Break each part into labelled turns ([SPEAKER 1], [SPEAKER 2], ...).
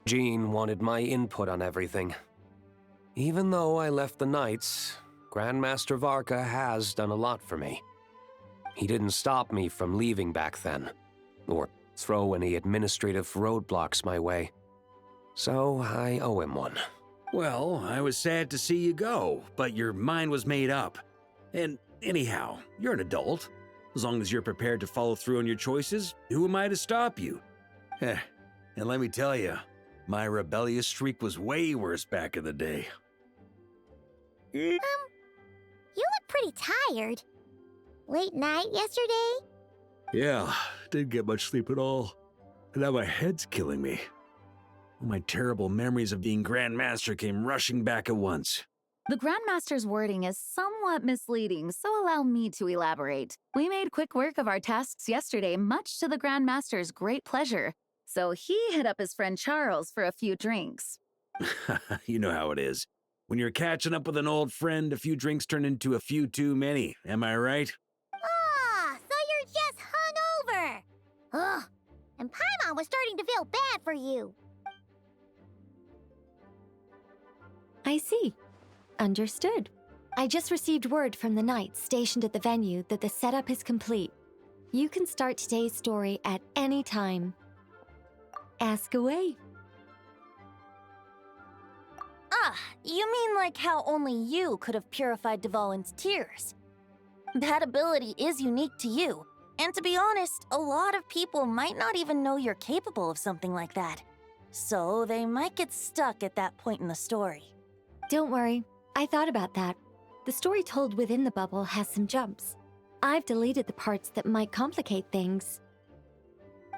[SPEAKER 1] Jean wanted my input on everything. Even though I left the Knights, Grandmaster Varka has done a lot for me. He didn't stop me from leaving back then, or throw any administrative roadblocks my way. So I owe him one.
[SPEAKER 2] Well, I was sad to see you go, but your mind was made up. And anyhow, you're an adult. As long as you're prepared to follow through on your choices, who am I to stop you? And let me tell you, my rebellious streak was way worse back in the day.
[SPEAKER 3] You look pretty tired. Late night yesterday?
[SPEAKER 2] Yeah, didn't get much sleep at all. And now my head's killing me. All my terrible memories of being Grandmaster came rushing back at once.
[SPEAKER 4] The Grandmaster's wording is somewhat misleading, so allow me to elaborate. We made quick work of our tasks yesterday, much to the Grandmaster's great pleasure. So he hit up his friend Charles for a few drinks.
[SPEAKER 2] You know how it is. When you're catching up with an old friend, a few drinks turn into a few too many. Am I right?
[SPEAKER 3] Ah, so you're just hungover. Ugh, and Paimon was starting to feel bad for you.
[SPEAKER 5] I see. Understood. I just received word from the Knights stationed at the venue that the setup is complete. You can start today's story at any time. Ask away.
[SPEAKER 6] Ah, you mean like how only you could have purified Dvalin's tears? That ability is unique to you, and to be honest, a lot of people might not even know you're capable of something like that. So they might get stuck at that point in the story.
[SPEAKER 5] Don't worry, I thought about that. The story told within the bubble has some jumps. I've deleted the parts that might complicate things.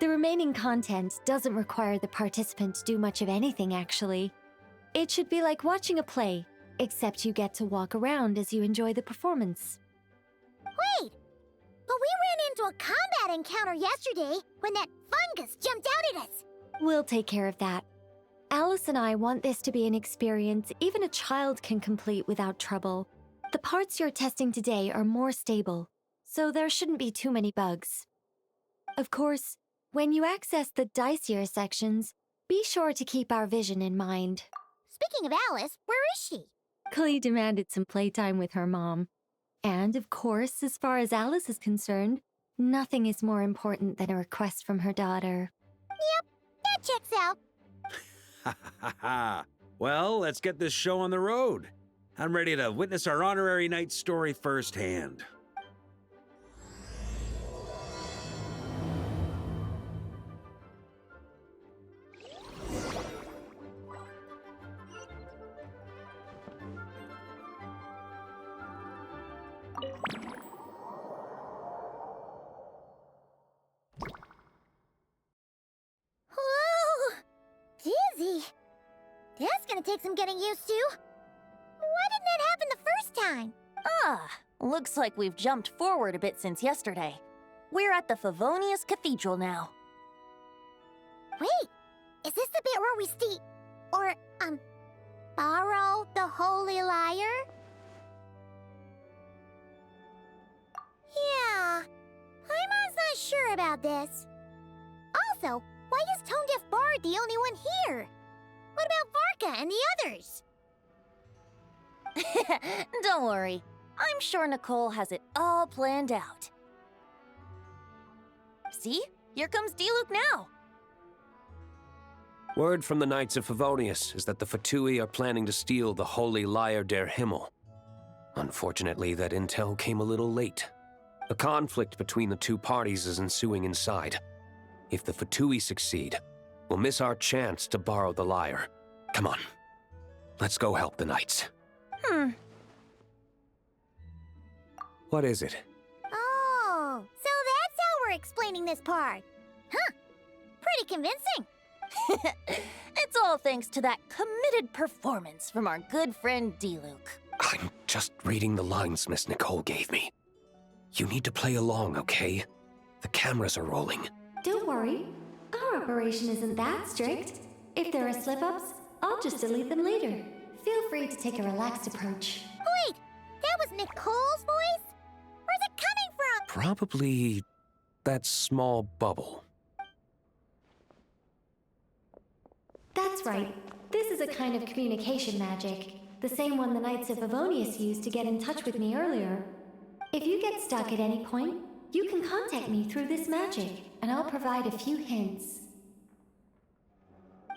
[SPEAKER 5] The remaining content doesn't require the participant to do much of anything, actually. It should be like watching a play, except you get to walk around as you enjoy the performance.
[SPEAKER 3] Wait, but we ran into a combat encounter yesterday when that fungus jumped out at us.
[SPEAKER 5] We'll take care of that. Alice and I want this to be an experience even a child can complete without trouble. The parts you're testing today are more stable, so there shouldn't be too many bugs. Of course, when you access the dicier sections, be sure to keep our vision in mind.
[SPEAKER 3] Speaking of Alice, where is she?
[SPEAKER 5] Clee demanded some playtime with her mom. And of course, as far as Alice is concerned, nothing is more important than a request from her daughter.
[SPEAKER 3] Yep, that checks out.
[SPEAKER 2] Ha ha ha! Well, let's get this show on the road. I'm ready to witness our honorary knight story firsthand.
[SPEAKER 3] Whoa! Dizzy. That's gonna take some getting used to. Why didn't that happen the first time?
[SPEAKER 6] Ah, looks like we've jumped forward a bit since yesterday. We're at the Favonius Cathedral now.
[SPEAKER 3] Wait, is this the bit where we borrow the Holy Lyre? Yeah, Paimon's not sure about this. Also, why is Tone Deaf Bard the only one here? What about Varka and the others?
[SPEAKER 6] Don't worry. I'm sure Nicole has it all planned out. See? Here comes Diluc now.
[SPEAKER 1] Word from the Knights of Favonius is that the Fatui are planning to steal the Holy Lyre der Himmel. Unfortunately, that intel came a little late. A conflict between the two parties is ensuing inside. If the Fatui succeed, we'll miss our chance to borrow the lyre. Come on, let's go help the Knights. What is it?
[SPEAKER 3] Oh, so that's how we're explaining this part. Huh, pretty convincing.
[SPEAKER 6] It's all thanks to that committed performance from our good friend Diluc.
[SPEAKER 1] I'm just reading the lines Miss Nicole gave me. You need to play along, okay? The cameras are rolling.
[SPEAKER 5] Don't worry, our operation isn't that strict. If there are slip-ups, I'll just delete them later. Feel free to take a relaxed approach.
[SPEAKER 3] Wait, that was Nicole's voice? Where's it coming from?
[SPEAKER 1] Probably that small bubble.
[SPEAKER 5] That's That's right. This is a kind of communication magic. The same one the Knights of Favonius used to get in touch with me earlier. If you get stuck at any point, you can contact me through this magic, and I'll provide a few hints.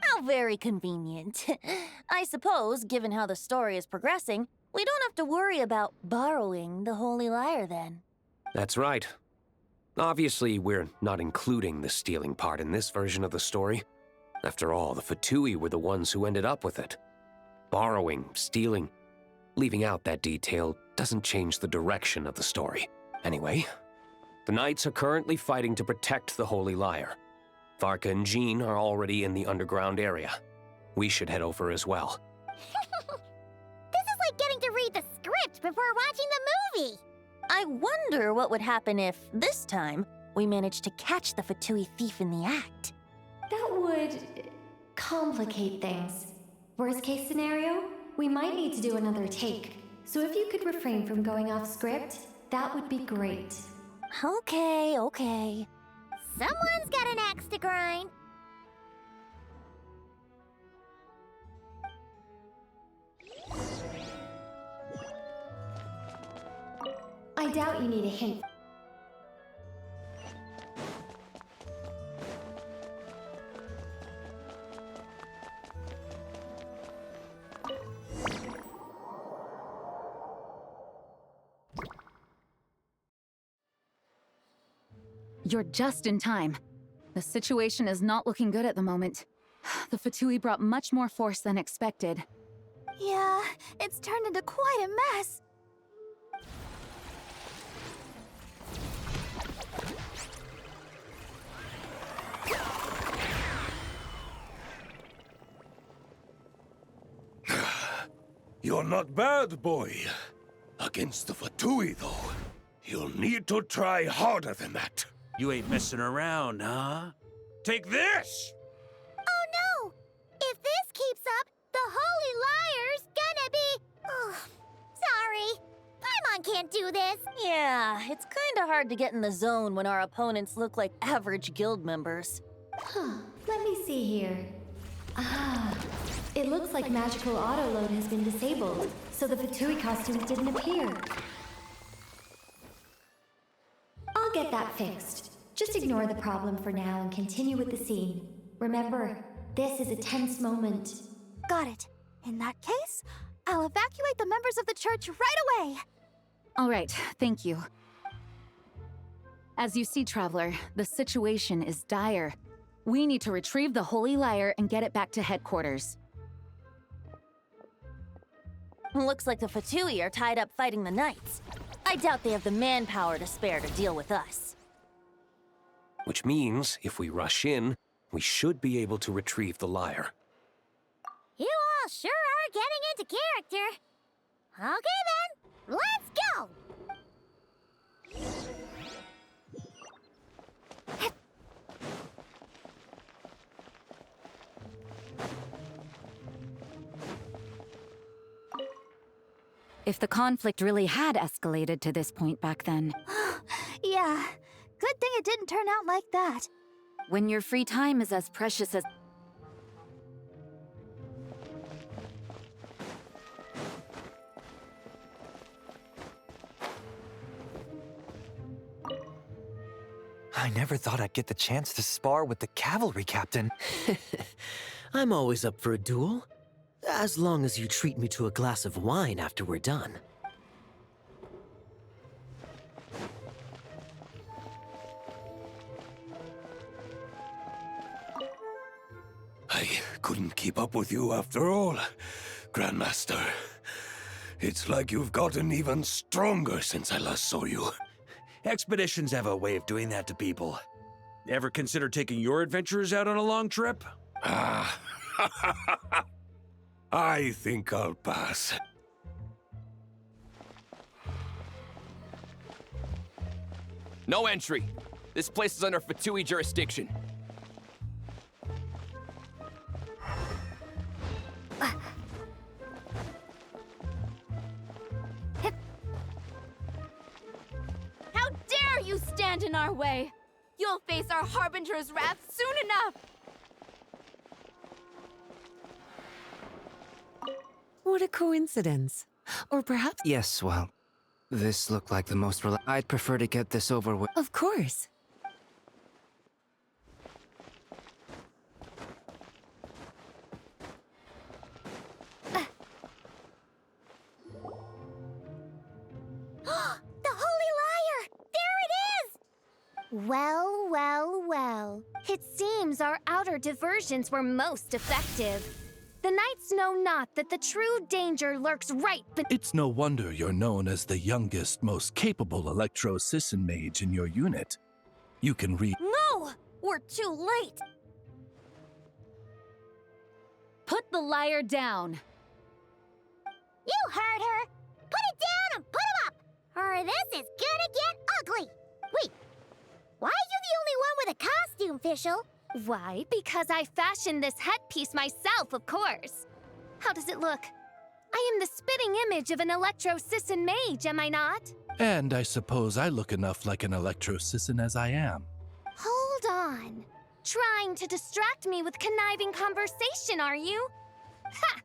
[SPEAKER 6] How very convenient. I suppose, given how the story is progressing, we don't have to worry about borrowing the Holy Lyre then.
[SPEAKER 1] That's right. Obviously, we're not including the stealing part in this version of the story. After all, the Fatui were the ones who ended up with it. Borrowing, stealing, leaving out that detail doesn't change the direction of the story. Anyway, the Knights are currently fighting to protect the Holy Lyre. Varka and Jean are already in the underground area. We should head over as well.
[SPEAKER 3] This is like getting to read the script before watching the movie!
[SPEAKER 6] I wonder what would happen if, this time, we managed to catch the Fatui thief in the act.
[SPEAKER 5] That would complicate things. Worst case scenario, we might need to do another take. So if you could refrain from going off script, that would be great.
[SPEAKER 6] Okay.
[SPEAKER 3] Someone's got an axe to grind.
[SPEAKER 5] I doubt you need a hint.
[SPEAKER 4] You're just in time. The situation is not looking good at the moment. The Fatui brought much more force than expected.
[SPEAKER 3] Yeah, it's turned into quite a mess.
[SPEAKER 7] You're not bad, boy. Against the Fatui, though, you'll need to try harder than that.
[SPEAKER 2] You ain't messing around, huh? Take this!
[SPEAKER 3] Oh no! If this keeps up, the Holy Lyre's gonna be... Oh, sorry. Paimon can't do this.
[SPEAKER 6] Yeah, it's kinda hard to get in the zone when our opponents look like average guild members.
[SPEAKER 5] Let me see here. It looks like magical autoload has been disabled, so the Fatui costumes didn't appear. I'll get that fixed. Just ignore the problem for now and continue with the scene. Remember, this is a tense moment.
[SPEAKER 3] Got it. In that case, I'll evacuate the members of the church right away.
[SPEAKER 4] All right, thank you. As you see, Traveler, the situation is dire. We need to retrieve the Holy Lyre and get it back to headquarters.
[SPEAKER 6] Looks like the Fatui are tied up fighting the Knights. I doubt they have the manpower to spare to deal with us.
[SPEAKER 1] Which means, if we rush in, we should be able to retrieve the lyre.
[SPEAKER 3] You all sure are getting into character. Okay then, let's go!
[SPEAKER 4] If the conflict really had escalated to this point back then.
[SPEAKER 3] Yeah, good thing it didn't turn out like that.
[SPEAKER 4] When your free time is as precious as...
[SPEAKER 8] I never thought I'd get the chance to spar with the cavalry captain.
[SPEAKER 9] I'm always up for a duel. As long as you treat me to a glass of wine after we're done.
[SPEAKER 7] I couldn't keep up with you after all, Grandmaster. It's like you've gotten even stronger since I last saw you.
[SPEAKER 2] Expeditions have a way of doing that to people. Ever consider taking your adventurers out on a long trip?
[SPEAKER 7] Ah, I think I'll pass.
[SPEAKER 10] No entry. This place is under Fatui jurisdiction.
[SPEAKER 11] How dare you stand in our way! You'll face our Harbinger's wrath soon enough!
[SPEAKER 12] What a coincidence. Or perhaps...
[SPEAKER 13] Yes, well, this looked like the most I'd prefer to get this over with.
[SPEAKER 12] Of course.
[SPEAKER 3] The Holy Liar! There it is!
[SPEAKER 11] Well, well, well. It seems our outer diversions were most effective. The knights know not that the true danger lurks right
[SPEAKER 14] It's no wonder you're known as the youngest, most capable electro-Sisson mage in your unit. You can read—
[SPEAKER 6] No! We're too late!
[SPEAKER 4] Put the liar down.
[SPEAKER 3] You heard her! Put it down and put him up! Or this is gonna get ugly! Wait, why are you the only one with a costume, Fischl?
[SPEAKER 11] Why? Because I fashioned this headpiece myself, of course. How does it look? I am the spitting image of an electro-Sisson mage, am I not?
[SPEAKER 14] And I suppose I look enough like an electro-Sisson as I am.
[SPEAKER 11] Hold on. Trying to distract me with conniving conversation, are you? Ha!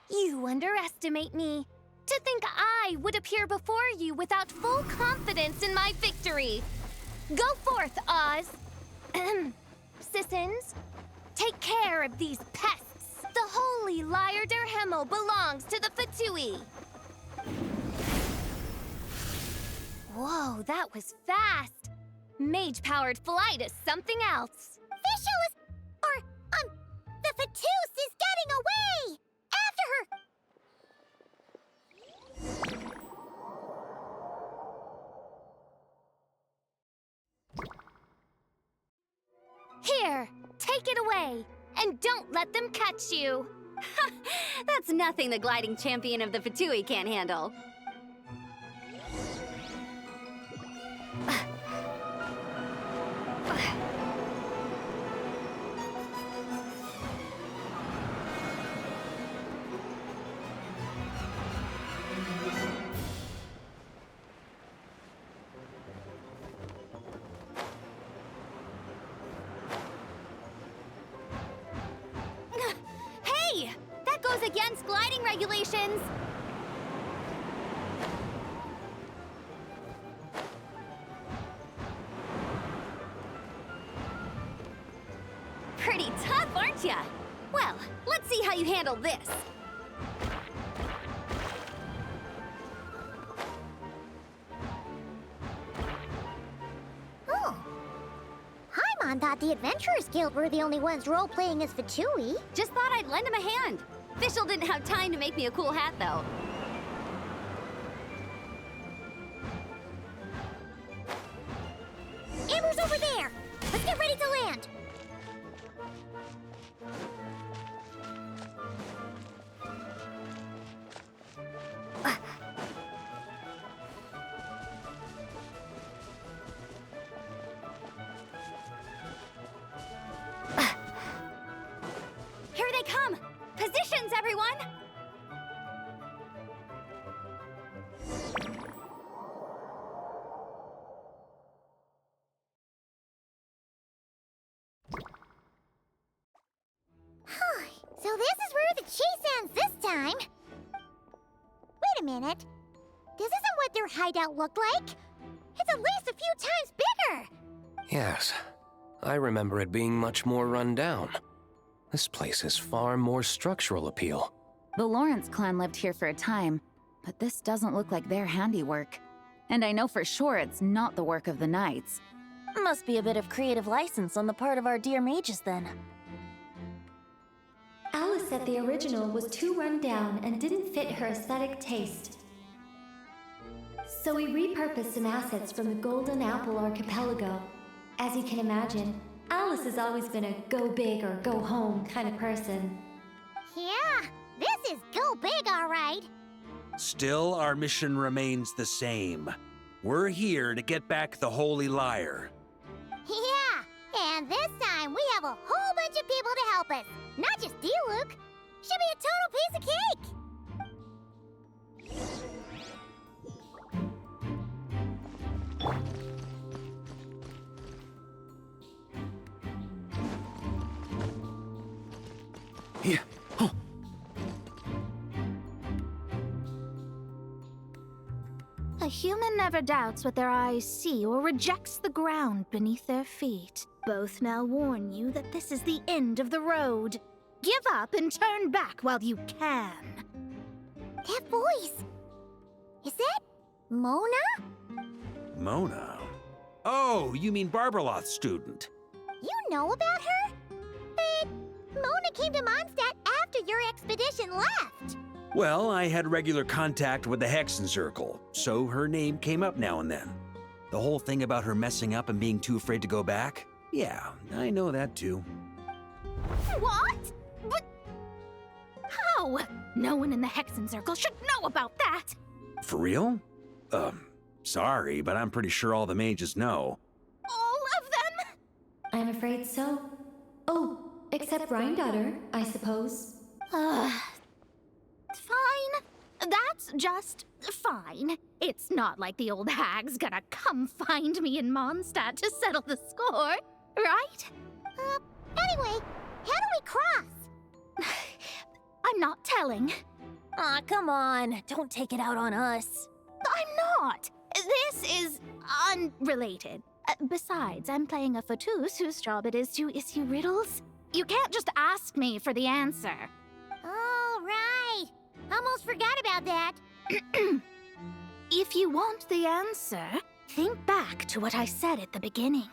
[SPEAKER 11] You underestimate me. To think I would appear before you without full confidence in my victory. Go forth, Oz. Sissons, take care of these pests. The Holy Liar der Himmel belongs to the Fatui. Whoa, that was fast. Mage-powered flight is something else.
[SPEAKER 3] Fischl is... the Fatus is getting away! After her!
[SPEAKER 11] Here, take it away, and don't let them catch you.
[SPEAKER 15] That's nothing the gliding champion of the Fatui can't handle.
[SPEAKER 11] Hey! That goes against gliding regulations!
[SPEAKER 15] Pretty tough, aren't ya? Well, let's see how you handle this.
[SPEAKER 3] Oh. Paimon thought the Adventurers Guild were the only ones role-playing as Fatui.
[SPEAKER 15] Just thought I'd lend him a hand. Fischl didn't have time to make me a cool hat, though.
[SPEAKER 3] Amber's over there! Let's get ready to land!
[SPEAKER 15] Here they come! Positions, everyone!
[SPEAKER 3] So this is where the chase ends this time. Wait a minute. This isn't what their hideout looked like. It's at least a few times bigger.
[SPEAKER 1] Yes, I remember it being much more run down. This place has far more structural appeal.
[SPEAKER 4] The Lawrence clan lived here for a time, but this doesn't look like their handiwork. And I know for sure it's not the work of the knights.
[SPEAKER 6] Must be a bit of creative license on the part of our dear mages, then.
[SPEAKER 5] Alice said the original was too run down and didn't fit her aesthetic taste. So we repurposed some assets from the Golden Apple Archipelago. As you can imagine, Alice has always been a go big or go home kind of person.
[SPEAKER 3] Yeah, this is go big, all right.
[SPEAKER 2] Still, our mission remains the same. We're here to get back the Holy Liar.
[SPEAKER 3] Yeah, and this time we have a whole bunch of people to help us. Not just you, Luke. Should be a total piece of cake.
[SPEAKER 2] Yeah. Oh.
[SPEAKER 16] human never doubts what their eyes see or rejects the ground beneath their feet. Both now warn you that this is the end of the road. Give up and turn back while you can.
[SPEAKER 3] That voice. Is that Mona?
[SPEAKER 2] Mona? Oh, you mean Barbarloth's student.
[SPEAKER 3] You know about her? But Mona came to Mondstadt after your expedition left.
[SPEAKER 2] Well, I had regular contact with the Hexen Circle, so her name came up now and then. The whole thing about her messing up and being too afraid to go back? Yeah, I know that too.
[SPEAKER 16] What? But how? No one in the Hexen Circle should know about that.
[SPEAKER 2] For real? Sorry, but I'm pretty sure all the mages know.
[SPEAKER 16] All of them?
[SPEAKER 5] I'm afraid so. Oh, except Rheindotter, I suppose.
[SPEAKER 16] Fine. That's just fine. It's not like the old hag's gonna come find me in Mondstadt to settle the score, right?
[SPEAKER 3] Anyway, how do we cross?
[SPEAKER 16] I'm not telling.
[SPEAKER 6] Aw, come on. Don't take it out on us.
[SPEAKER 16] I'm not. This is unrelated. Besides, I'm playing a fatus whose job it is to issue riddles. You can't just ask me for the answer.
[SPEAKER 3] Oh, right. Almost forgot about that.
[SPEAKER 16] If you want the answer, think back to what I said at the beginning.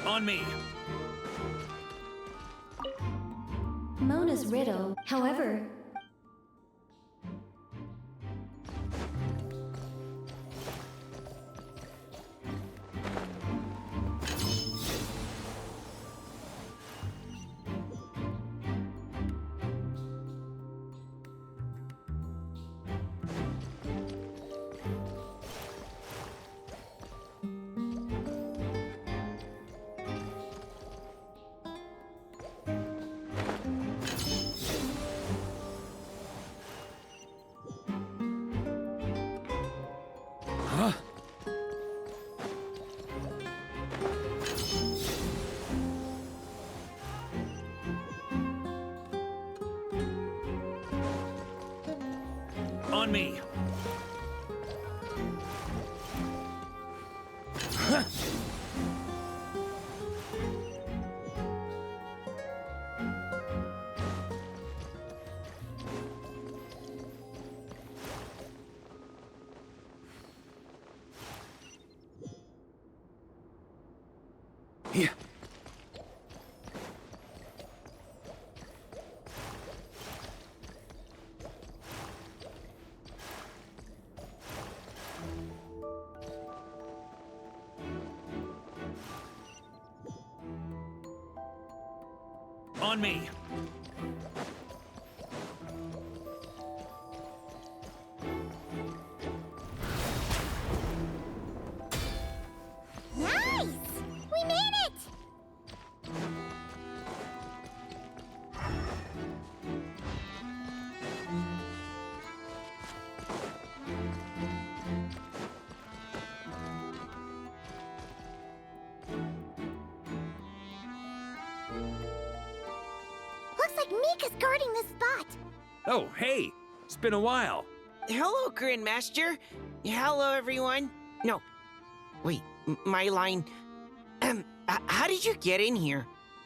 [SPEAKER 2] On me!
[SPEAKER 5] Mona's riddle, however...
[SPEAKER 2] On me!
[SPEAKER 1] Here.
[SPEAKER 2] On me!
[SPEAKER 3] Nice! We made it! Looks like Mika's guarding this spot.
[SPEAKER 2] Oh, hey! It's been a while.
[SPEAKER 17] Hello, Grandmaster. Hello, everyone. No. Wait, my line... how did you get in here?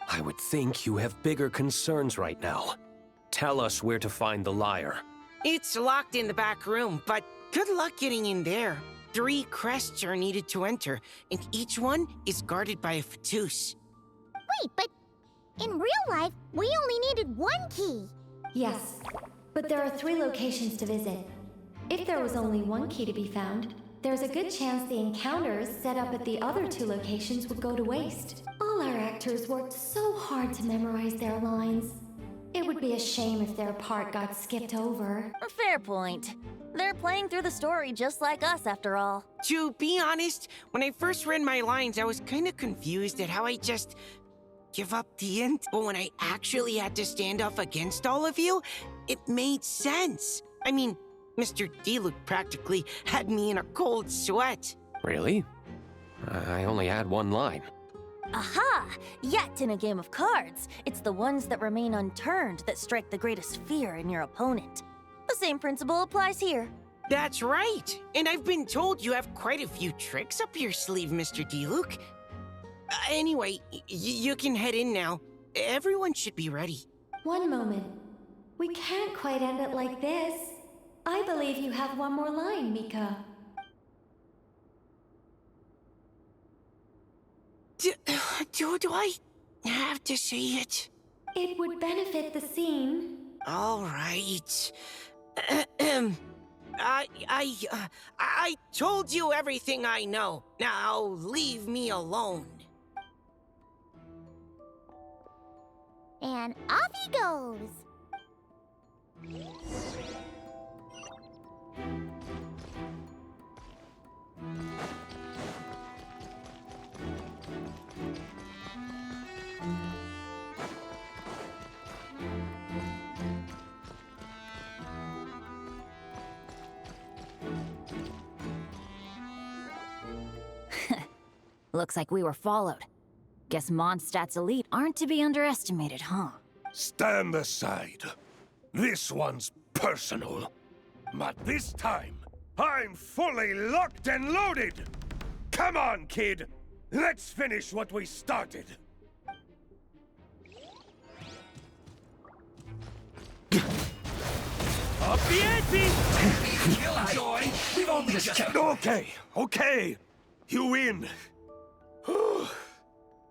[SPEAKER 1] I would think you have bigger concerns right now. Tell us where to find the lyre.
[SPEAKER 17] It's locked in the back room, but good luck getting in there. 3 crests are needed to enter, and each one is guarded by a fatus.
[SPEAKER 3] Wait, but in real life, we only needed 1 key.
[SPEAKER 5] Yes, but there are 3 locations to visit. If there was only 1 key to be found, there's a good chance the encounters set up at the other 2 locations would go to waste. All our actors worked so hard to memorize their lines. It would be a shame if their part got skipped over.
[SPEAKER 6] A fair point. They're playing through the story just like us, after all.
[SPEAKER 17] To be honest, when I first read my lines, I was kind of confused at how I just give up the end. But when I actually had to stand up against all of you, it made sense. I mean, Mr. Diluc practically had me in a cold sweat.
[SPEAKER 1] Really? I only had one line.
[SPEAKER 6] Aha! Yet in a game of cards, it's the ones that remain unturned that strike the greatest fear in your opponent. The same principle applies here.
[SPEAKER 17] That's right. And I've been told you have quite a few tricks up your sleeve, Mr. Diluc. Anyway, you can head in now. Everyone should be ready.
[SPEAKER 5] One moment. We can't quite end it like this. I believe you have one more line, Mika.
[SPEAKER 17] Do I have to say it?
[SPEAKER 5] It would benefit the scene.
[SPEAKER 17] All right. I told you everything I know. Now leave me alone.
[SPEAKER 3] And off he goes.
[SPEAKER 18] Looks like we were followed. Guess Mondstadt's elite aren't to be underestimated, huh?
[SPEAKER 7] Stand aside. This one's personal. But this time, I'm fully locked and loaded! Come on, kid! Let's finish what we started!
[SPEAKER 2] Up the ante!
[SPEAKER 7] Killjoy! We've only just... Okay. You win.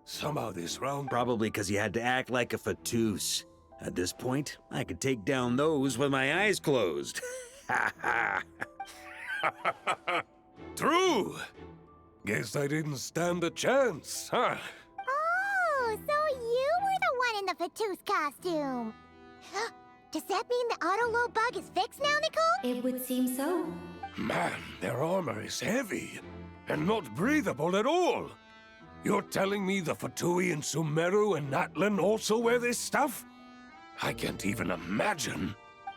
[SPEAKER 7] Somehow this round...
[SPEAKER 2] Probably because you had to act like a Fatous. At this point, I could take down those with my eyes closed.
[SPEAKER 7] True! Guess I didn't stand a chance, huh?
[SPEAKER 3] Oh, so you were the one in the Fatous costume. Does that mean the auto-low bug is fixed now, Nicole?
[SPEAKER 5] It would seem so.
[SPEAKER 7] Man, their armor is heavy and not breathable at all. You're telling me the Fatui and Sumeru and Natlan also wear this stuff? I can't even imagine.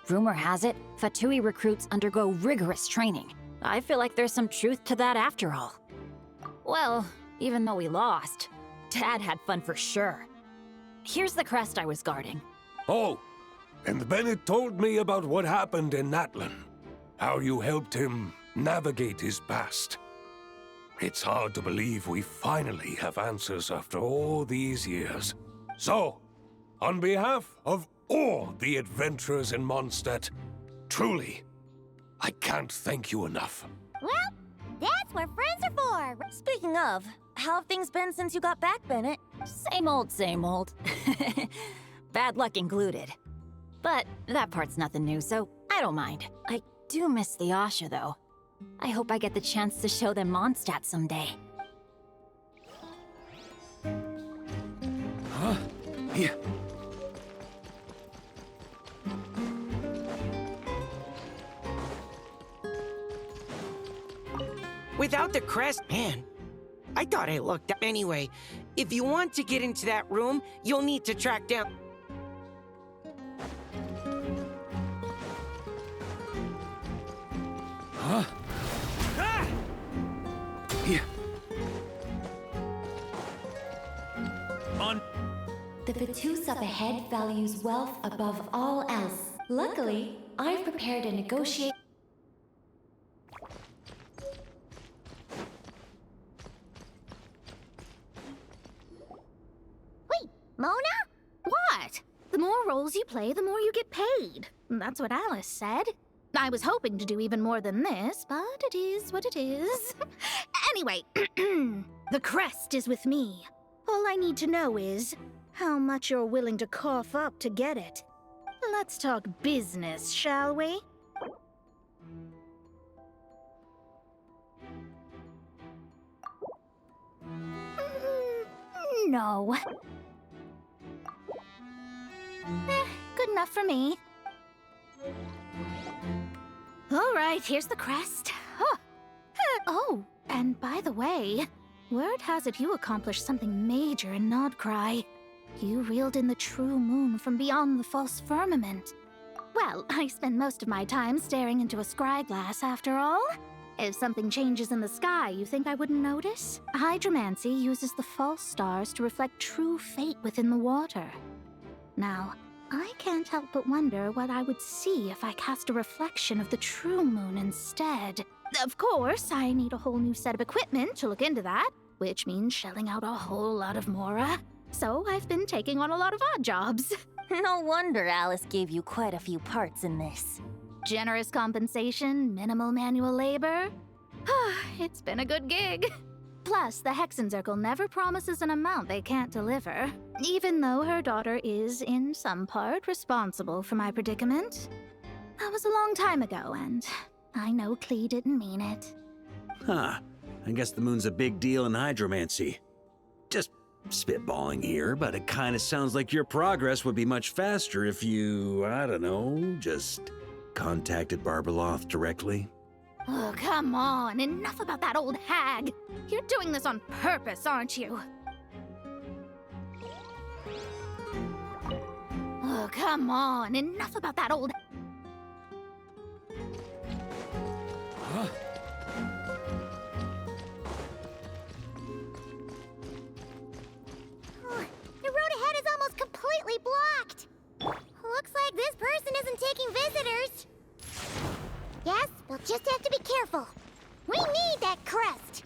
[SPEAKER 18] Rumor has it, Fatui recruits undergo rigorous training. I feel like there's some truth to that after all. Well, even though we lost, Dad had fun for sure. Here's the crest I was guarding.
[SPEAKER 7] Oh, and Bennett told me about what happened in Natlan. How you helped him navigate his past. It's hard to believe we finally have answers after all these years. So, on behalf of all the adventurers in Mondstadt, truly, I can't thank you enough.
[SPEAKER 3] Well, that's what friends are for.
[SPEAKER 6] Speaking of, how have things been since you got back, Bennett?
[SPEAKER 18] Same old, same old. Bad luck included. But that part's nothing new, so I don't mind. I do miss the Asha, though. I hope I get the chance to show them Mondstadt someday.
[SPEAKER 2] Huh? Yeah.
[SPEAKER 17] Without the crest, man, I thought I looked up. Anyway, if you want to get into that room, you'll need to track down...
[SPEAKER 2] Huh? Ah! Yeah. On.
[SPEAKER 5] The Fatous up ahead values wealth above all else. Luckily, I've prepared a negotiate.
[SPEAKER 3] Wait, Mona?
[SPEAKER 16] What? The more roles you play, the more you get paid. That's what Alice said. I was hoping to do even more than this, but it is what it is. Anyway, the crest is with me. All I need to know is how much you're willing to cough up to get it. Let's talk business, shall we? No. Good enough for me. All right, here's the crest. Huh. Oh, and by the way, word has it you accomplished something major in Nodcry. You reeled in the true moon from beyond the false firmament. Well, I spend most of my time staring into a scryglass after all. If something changes in the sky, you think I wouldn't notice? Hydromancy uses the false stars to reflect true fate within the water. Now, I can't help but wonder what I would see if I cast a reflection of the true moon instead. Of course, I need a whole new set of equipment to look into that, which means shelling out a whole lot of mora. So I've been taking on a lot of odd jobs.
[SPEAKER 6] No wonder Alice gave you quite a few parts in this.
[SPEAKER 16] Generous compensation, minimal manual labor. It's been a good gig. Plus, the Hexen Circle never promises an amount they can't deliver, even though her daughter is, in some part, responsible for my predicament. That was a long time ago, and I know Klee didn't mean it.
[SPEAKER 2] Huh. I guess the moon's a big deal in hydromancy. Just spitballing here, but it kind of sounds like your progress would be much faster if you, I don't know, just contacted Barbeloth directly.
[SPEAKER 16] Oh, come on. Enough about that old hag. You're doing this on purpose, aren't you? Oh, come on. Enough about that old...
[SPEAKER 3] Huh? The road ahead is almost completely blocked. Looks like this person isn't taking visitors. Yes, we'll just have to be careful. We need that crest.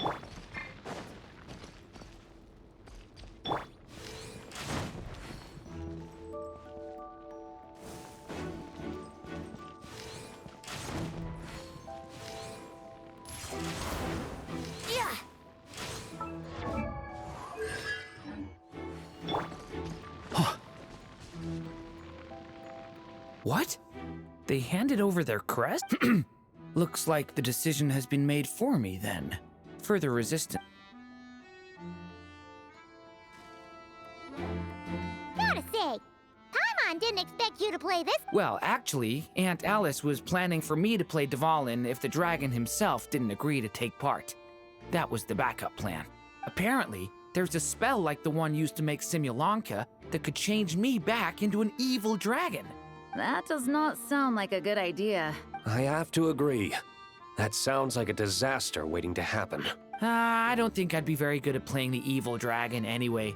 [SPEAKER 3] Yeah.
[SPEAKER 19] What? They handed over their crest? Looks like the decision has been made for me, then. Further resistance.
[SPEAKER 3] Gotta say, Paimon didn't expect you to play this.
[SPEAKER 19] Well, actually, Aunt Alice was planning for me to play Dvalin if the dragon himself didn't agree to take part. That was the backup plan. Apparently, there's a spell like the one used to make Simulanka that could change me back into an evil dragon.
[SPEAKER 4] That does not sound like a good idea.
[SPEAKER 1] I have to agree. That sounds like a disaster waiting to happen.
[SPEAKER 19] I don't think I'd be very good at playing the evil dragon anyway.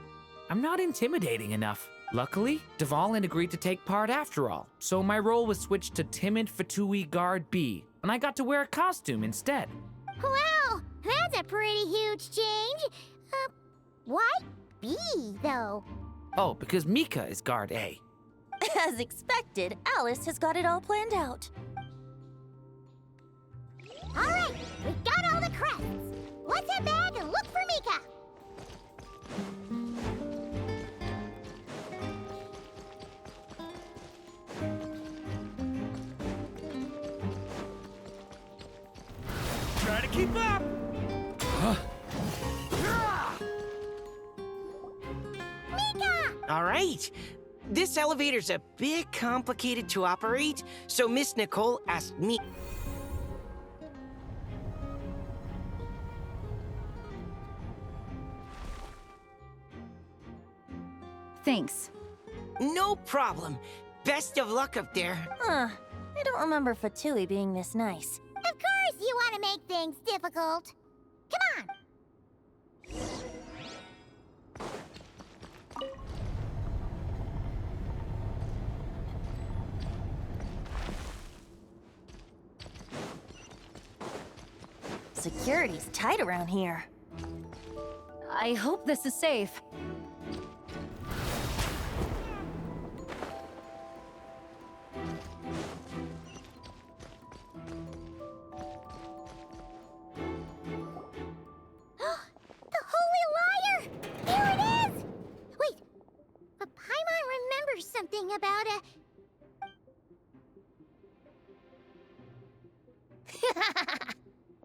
[SPEAKER 19] I'm not intimidating enough. Luckily, Dvalin agreed to take part after all, so my role was switched to Timid Fatui Guard B, and I got to wear a costume instead.
[SPEAKER 3] Wow, that's a pretty huge change. Why B, though?
[SPEAKER 19] Oh, because Mika is Guard A.
[SPEAKER 6] As expected, Alice has got it all planned out.
[SPEAKER 3] All right, we've got all the crests. Let's head back and look for Mika.
[SPEAKER 2] Try to keep up!
[SPEAKER 3] Mika!
[SPEAKER 17] All right. This elevator's a bit complicated to operate, so Miss Nicole asked me.
[SPEAKER 4] Thanks.
[SPEAKER 17] No problem. Best of luck up there.
[SPEAKER 6] Huh. I don't remember Fatui being this nice.
[SPEAKER 3] Of course you want to make things difficult. Come on.
[SPEAKER 6] Security's tight around here.
[SPEAKER 4] I hope this is safe.
[SPEAKER 3] The Holy Liar! Here it is! Wait, but Paimon remembers something about a...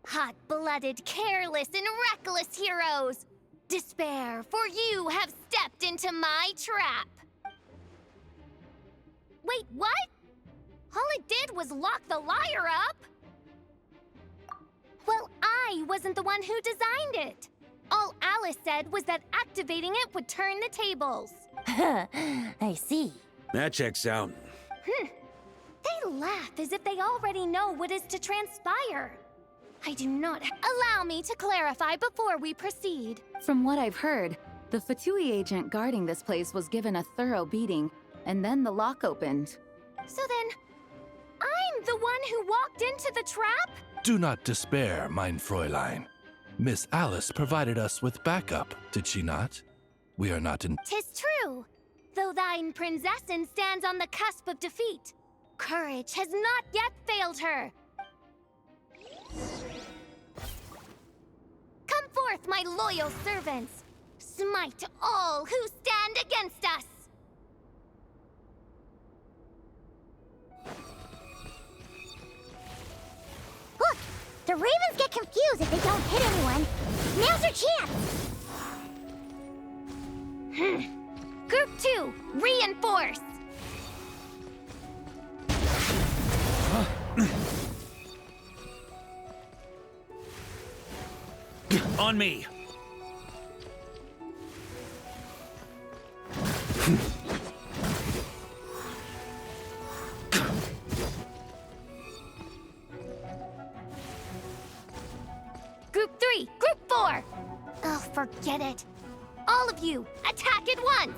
[SPEAKER 11] Hot-blooded, careless, and reckless heroes! Despair, for you have stepped into my trap! Wait, what? All it did was lock the liar up? I wasn't the one who designed it. All Alice said was that activating it would turn the tables.
[SPEAKER 6] I see.
[SPEAKER 2] That checks out.
[SPEAKER 11] They laugh as if they already know what is to transpire. I do not. Allow me to clarify before we proceed.
[SPEAKER 4] From what I've heard, the Fatui agent guarding this place was given a thorough beating, and then the lock opened.
[SPEAKER 11] So then, I'm the one who walked into the trap?
[SPEAKER 14] Do not despair, mein Fräulein. Miss Alice provided us with backup, did she not? We are not in—
[SPEAKER 11] 'Tis true, though thine Prinzessin stands on the cusp of defeat. Courage has not yet failed her. Come forth, my loyal servants. Smite all who stand against us.
[SPEAKER 3] Look! The Ravens get confused if they don't hit anyone. Now's your chance!
[SPEAKER 11] Group 2, reinforce!
[SPEAKER 2] On me!
[SPEAKER 11] Group 3, Group 4! Oh, forget it. All of you, attack at once!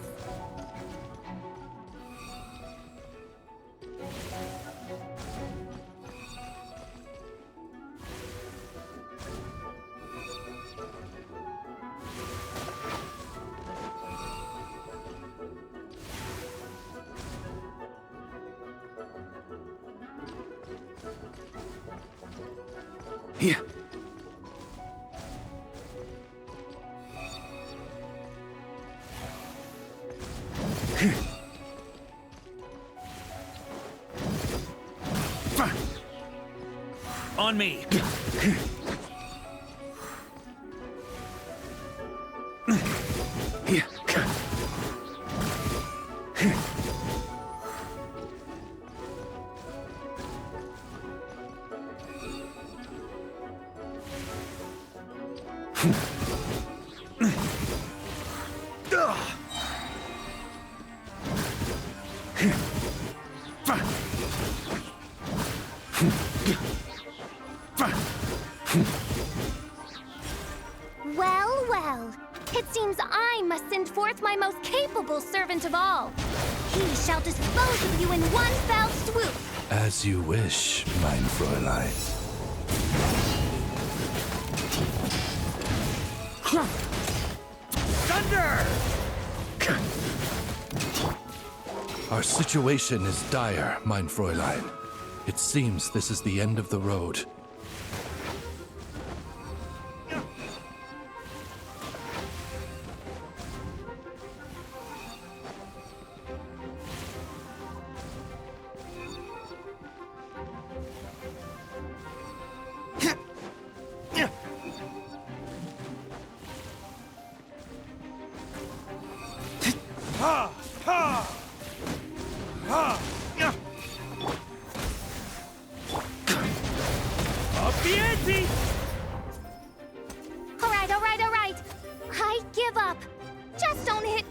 [SPEAKER 2] Here. On me.
[SPEAKER 11] Well, well. It seems I must send forth my most capable servant of all. He shall dispose of you in one fell swoop.
[SPEAKER 14] As you wish, mein Fräulein.
[SPEAKER 2] Thunder!
[SPEAKER 14] Our situation is dire, mein Fräulein. It seems this is the end of the road.
[SPEAKER 2] Ha! Ha! Ha! Up the ante!
[SPEAKER 11] All right, all right, all right. I give up. Just don't hit.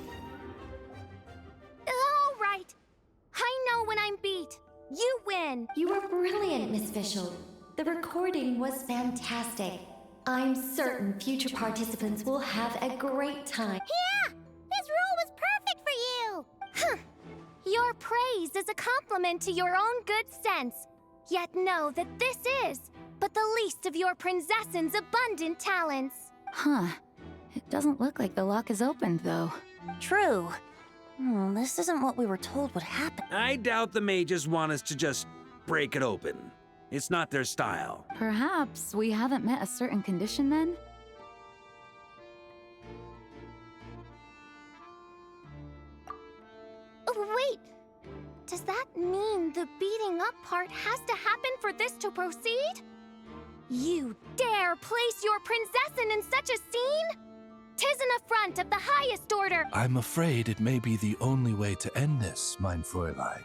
[SPEAKER 11] All right. I know when I'm beat. You win.
[SPEAKER 5] You were brilliant, Miss Fischl. The recording was fantastic. I'm certain future participants will have a great time.
[SPEAKER 3] Yeah! This role was perfect for you!
[SPEAKER 11] Huh. Your praise is a compliment to your own good sense. Yet know that this is but the least of your Prinzessin's abundant talents.
[SPEAKER 4] Huh. It doesn't look like the lock is opened, though.
[SPEAKER 6] True. This isn't what we were told would happen.
[SPEAKER 2] I doubt the mages want us to just break it open. It's not their style.
[SPEAKER 4] Perhaps we haven't met a certain condition then?
[SPEAKER 11] Oh, wait. Does that mean the beating up part has to happen for this to proceed? You dare place your Prinzessin in such a scene? 'Tis an affront of the highest order.
[SPEAKER 14] I'm afraid it may be the only way to end this, mein Fräulein.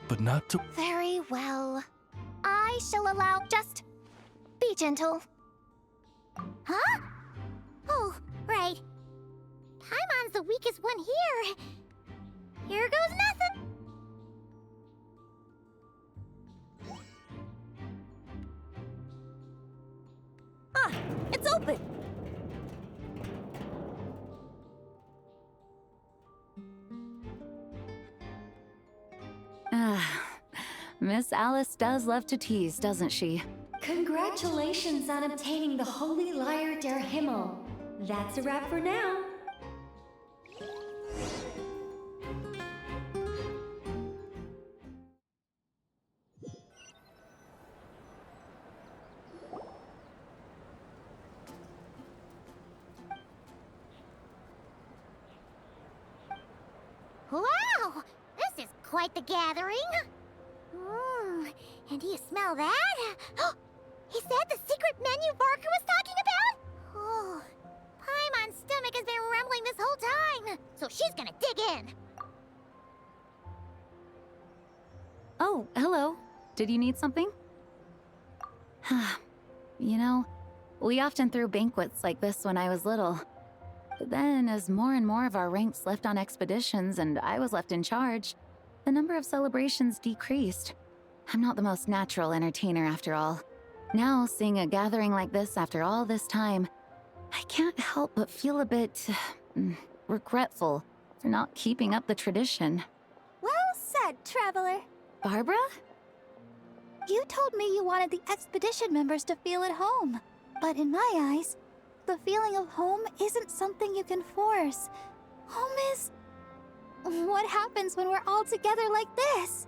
[SPEAKER 14] But not to—
[SPEAKER 11] Very well. I shall allow. Just be gentle.
[SPEAKER 3] Huh? Oh, right. Paimon's the weakest one here. Here goes nothing.
[SPEAKER 6] Ah, it's open.
[SPEAKER 4] Miss Alice does love to tease, doesn't she?
[SPEAKER 5] Congratulations on obtaining the Holy Lyre der Himmel. That's a wrap for now.
[SPEAKER 3] Wow! This is quite the gathering. And do you smell that? Is that the secret menu Barker was talking about? Oh, Paimon's stomach has been rumbling this whole time, so she's gonna dig in.
[SPEAKER 4] Oh, hello. Did you need something? You know, we often threw banquets like this when I was little. But then, as more and more of our ranks left on expeditions and I was left in charge, the number of celebrations decreased. I'm not the most natural entertainer after all. Now, seeing a gathering like this after all this time, I can't help but feel a bit regretful for not keeping up the tradition.
[SPEAKER 11] Well said, Traveler.
[SPEAKER 4] Barbara?
[SPEAKER 11] You told me you wanted the expedition members to feel at home. But in my eyes, the feeling of home isn't something you can force. Home is... what happens when we're all together like this?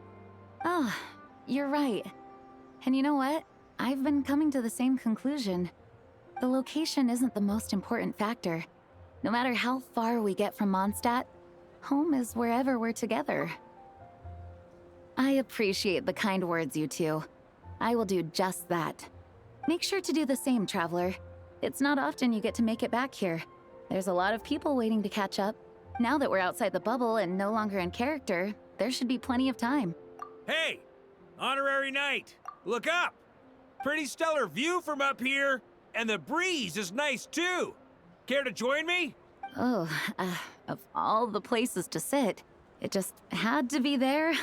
[SPEAKER 4] Oh, you're right. And you know what? I've been coming to the same conclusion. The location isn't the most important factor. No matter how far we get from Mondstadt, home is wherever we're together. I appreciate the kind words, you two. I will do just that. Make sure to do the same, Traveler. It's not often you get to make it back here. There's a lot of people waiting to catch up. Now that we're outside the bubble and no longer in character, there should be plenty of time.
[SPEAKER 2] Hey! Honorary Knight! Look up! Pretty stellar view from up here, and the breeze is nice too. Care to join me?
[SPEAKER 4] Oh, of all the places to sit, it just had to be there.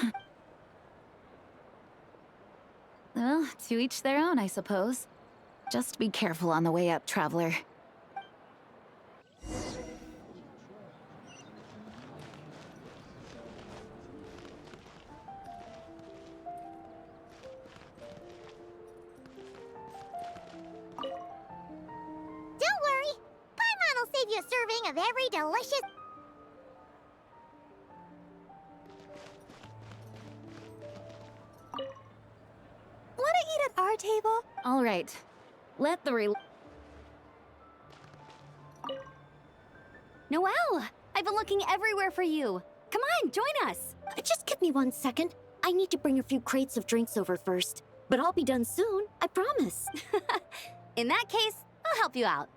[SPEAKER 4] Well, to each their own, I suppose. Just be careful on the way up, Traveler.
[SPEAKER 3] Don't worry. Paimon will save you a serving of every delicious...
[SPEAKER 11] Wanna eat at our table?
[SPEAKER 4] All right. Let the
[SPEAKER 15] Noelle! I've been looking everywhere for you. Come on, join us.
[SPEAKER 5] Just give me 1 second. I need to bring a few crates of drinks over first. But I'll be done soon, I promise.
[SPEAKER 15] In that case, I'll help you out.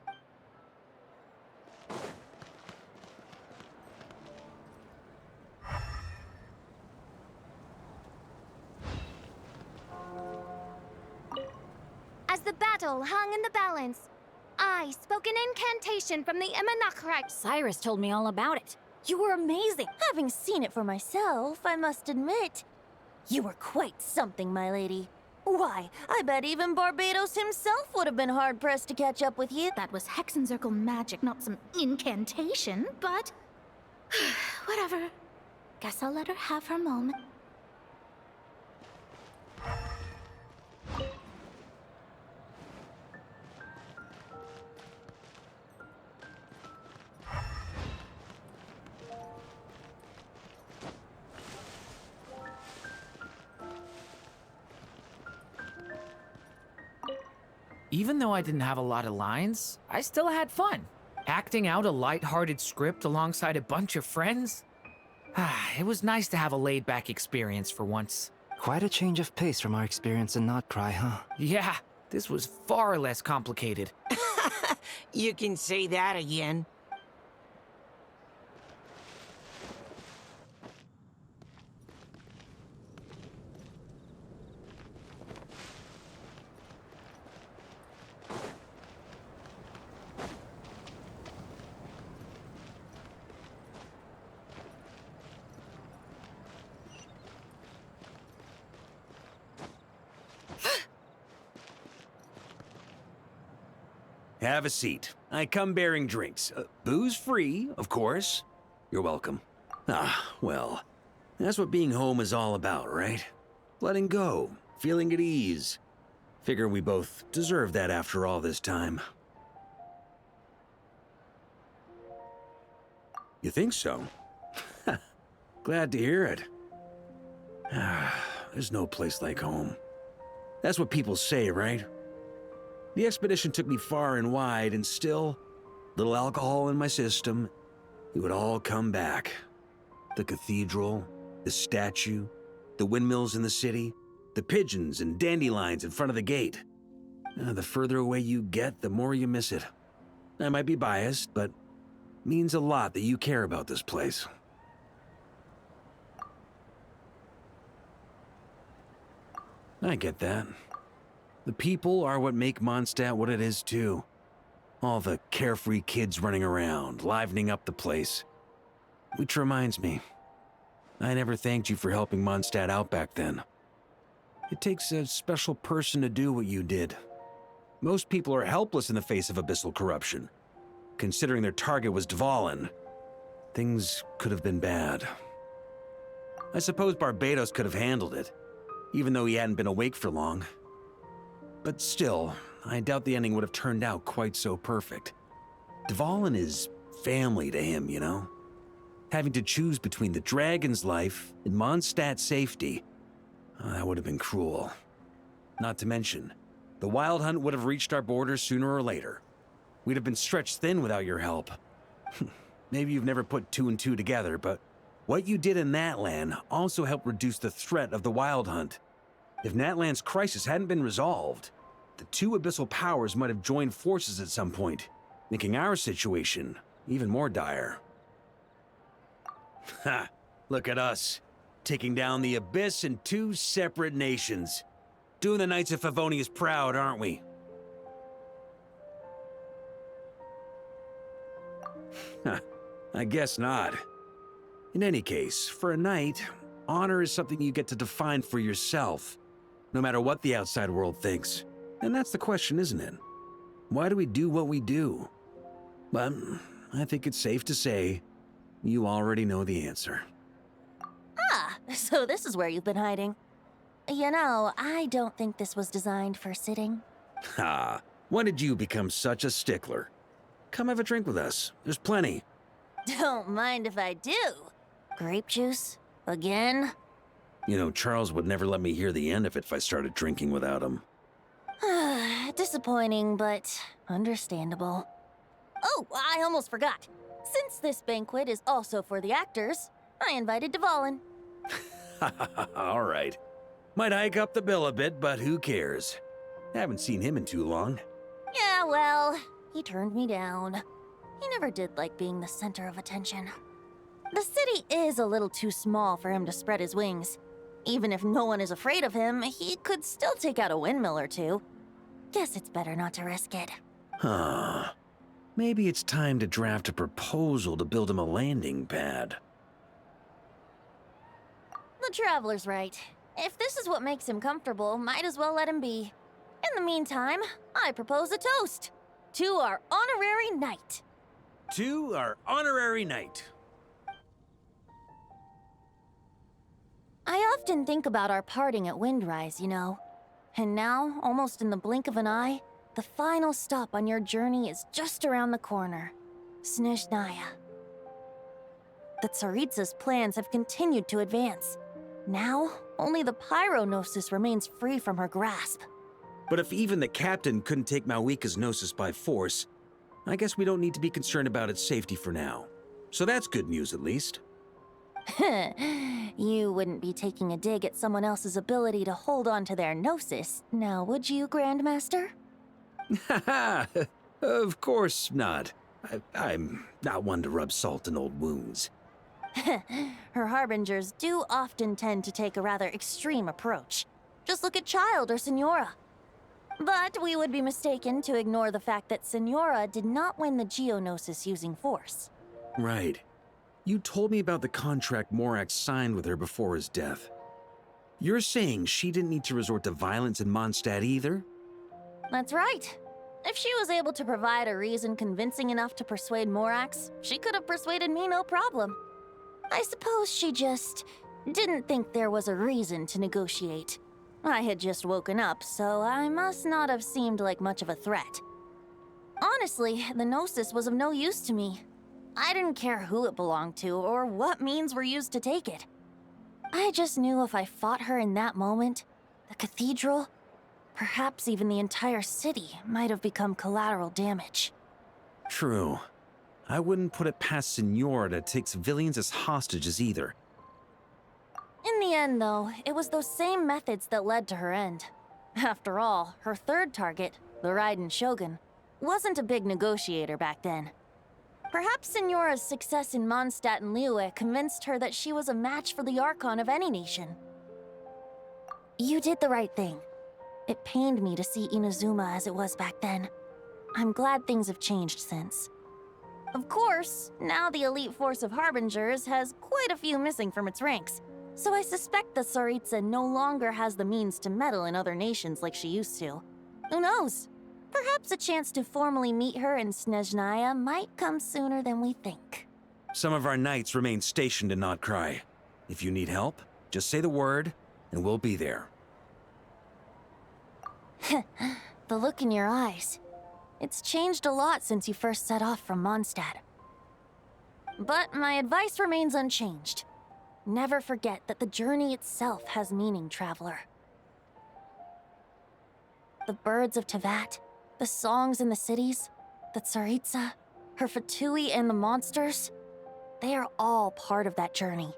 [SPEAKER 11] As the battle hung in the balance, I spoke an incantation from the Imanakrak.
[SPEAKER 18] Cyrus told me all about it.
[SPEAKER 6] You were amazing. Having seen it for myself, I must admit. You were quite something, my lady. Why, I bet even Barbados himself would have been hard-pressed to catch up with you.
[SPEAKER 16] That was Hexencircle magic, not some incantation, but... whatever. Guess I'll let her have her moment.
[SPEAKER 19] Even though I didn't have a lot of lines, I still had fun. Acting out a light-hearted script alongside a bunch of friends. It was nice to have a laid-back experience for once.
[SPEAKER 13] Quite a change of pace from our experience in Notcry, huh?
[SPEAKER 19] Yeah, this was far less complicated.
[SPEAKER 17] You can say that again.
[SPEAKER 2] Have a seat. I come bearing drinks. Booze free, of course. You're welcome. Well, that's what being home is all about, right? Letting go, feeling at ease. Figure we both deserve that after all this time. You think so? Glad to hear it. There's no place like home. That's what people say, right? The expedition took me far and wide, and still, little alcohol in my system, it would all come back. The cathedral, the statue, the windmills in the city, the pigeons and dandelions in front of the gate. The further away you get, the more you miss it. I might be biased, but it means a lot that you care about this place. I get that. The people are what make Mondstadt what it is, too. All the carefree kids running around, livening up the place. Which reminds me, I never thanked you for helping Mondstadt out back then. It takes a special person to do what you did. Most people are helpless in the face of abyssal corruption. Considering their target was Dvalin, things could have been bad. I suppose Barbados could have handled it, even though he hadn't been awake for long. But still, I doubt the ending would have turned out quite so perfect. Dvalin is family to him, you know? Having to choose between the dragon's life and Mondstadt's safety, that would have been cruel. Not to mention, the Wild Hunt would have reached our borders sooner or later. We'd have been stretched thin without your help. Maybe you've never put two and two together, but what you did in Natlan also helped reduce the threat of the Wild Hunt. If Natlan's crisis hadn't been resolved, the two abyssal powers might have joined forces at some point, making our situation even more dire. Ha! Look at us, taking down the Abyss in two separate nations. Doing the Knights of Favonius proud, aren't we? I guess not. In any case, for a knight, honor is something you get to define for yourself, no matter what the outside world thinks. And that's the question, isn't it? Why do we do what we do? But I think it's safe to say you already know the answer.
[SPEAKER 6] So this is where you've been hiding. You know, I don't think this was designed for sitting.
[SPEAKER 2] When did you become such a stickler? Come have a drink with us. There's plenty.
[SPEAKER 6] Don't mind if I do. Grape juice? Again?
[SPEAKER 2] You know, Charles would never let me hear the end of it if I started drinking without him.
[SPEAKER 6] Disappointing, but understandable. Oh, I almost forgot. Since this banquet is also for the actors, I invited Dvalin.
[SPEAKER 2] All right. Might hike up the bill a bit, but who cares? Haven't seen him in too long.
[SPEAKER 6] Yeah, well, he turned me down. He never did like being the center of attention. The city is a little too small for him to spread his wings. Even if no one is afraid of him, he could still take out a windmill or two. Guess it's better not to risk it.
[SPEAKER 2] Maybe it's time to draft a proposal to build him a landing pad.
[SPEAKER 6] The Traveler's right. If this is what makes him comfortable, might as well let him be. In the meantime, I propose a toast to our honorary knight.
[SPEAKER 2] To our honorary knight.
[SPEAKER 6] I often think about our parting at Windrise, you know. And now, almost in the blink of an eye, the final stop on your journey is just around the corner. Snezhnaya. The Tsaritsa's plans have continued to advance. Now, only the Pyronosis remains free from her grasp.
[SPEAKER 2] But if even the captain couldn't take Malwika's Gnosis by force, I guess we don't need to be concerned about its safety for now. So that's good news, at least.
[SPEAKER 6] You wouldn't be taking a dig at someone else's ability to hold on to their Gnosis, now would you, Grandmaster?
[SPEAKER 2] Haha, of course not. I'm not one to rub salt in old wounds.
[SPEAKER 6] Her harbingers do often tend to take a rather extreme approach. Just look at Child or Senora. But we would be mistaken to ignore the fact that Senora did not win the Geonosis using force.
[SPEAKER 2] Right. You told me about the contract Morak signed with her before his death. You're saying she didn't need to resort to violence in Mondstadt either?
[SPEAKER 6] That's right. If she was able to provide a reason convincing enough to persuade Morax, she could have persuaded me no problem. I suppose she just didn't think there was a reason to negotiate. I had just woken up, so I must not have seemed like much of a threat. Honestly, the Gnosis was of no use to me. I didn't care who it belonged to or what means were used to take it. I just knew if I fought her in that moment, the cathedral, perhaps even the entire city, might have become collateral damage.
[SPEAKER 2] True. I wouldn't put it past Senora to take civilians as hostages either.
[SPEAKER 6] In the end, though, it was those same methods that led to her end. After all, her third target, the Raiden Shogun, wasn't a big negotiator back then. Perhaps Senora's success in Mondstadt and Liyue convinced her that she was a match for the Archon of any nation. You did the right thing. It pained me to see Inazuma as it was back then. I'm glad things have changed since. Of course, now the elite force of Harbingers has quite a few missing from its ranks, so I suspect that Tsaritsa no longer has the means to meddle in other nations like she used to. Who knows? Perhaps a chance to formally meet her in Snezhnaya might come sooner than we think.
[SPEAKER 2] Some of our knights remain stationed in Notcry. If you need help, just say the word, and we'll be there.
[SPEAKER 6] The look in your eyes. It's changed a lot since you first set off from Mondstadt. But my advice remains unchanged. Never forget that the journey itself has meaning, traveler. The birds of Tevat, the songs in the cities, the Tsaritsa, her Fatui and the monsters, they are all part of that journey.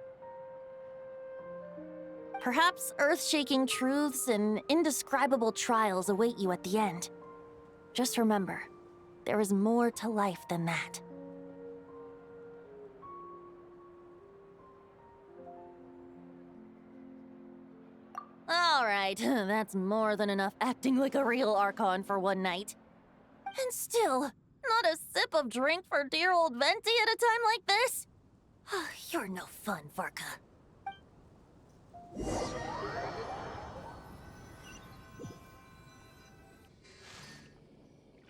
[SPEAKER 6] Perhaps earth-shaking truths and indescribable trials await you at the end. Just remember, there is more to life than that. Alright, that's more than enough acting like a real Archon for one night. And still, not a sip of drink for dear old Venti at a time like this? You're no fun, Varka.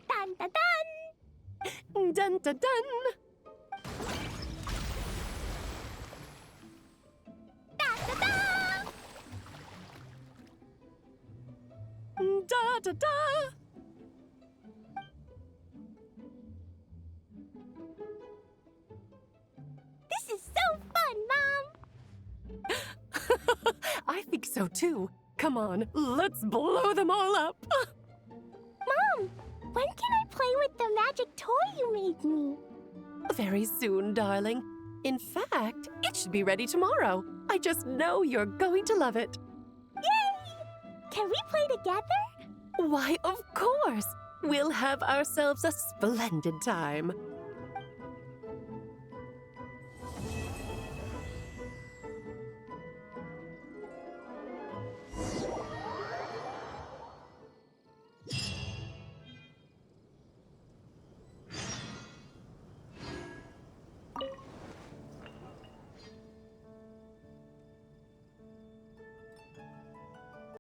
[SPEAKER 20] Dun dun dun! Dun dun dun! Da da da! Da da da! This is so fun, Mom!
[SPEAKER 12] I think so too. Come on, let's blow them all up.
[SPEAKER 3] Mom, when can I play with the magic toy you made me?
[SPEAKER 12] Very soon, darling. In fact, it should be ready tomorrow. I just know you're going to love it.
[SPEAKER 3] Yay! Can we play together?
[SPEAKER 12] Why, of course. We'll have ourselves a splendid time.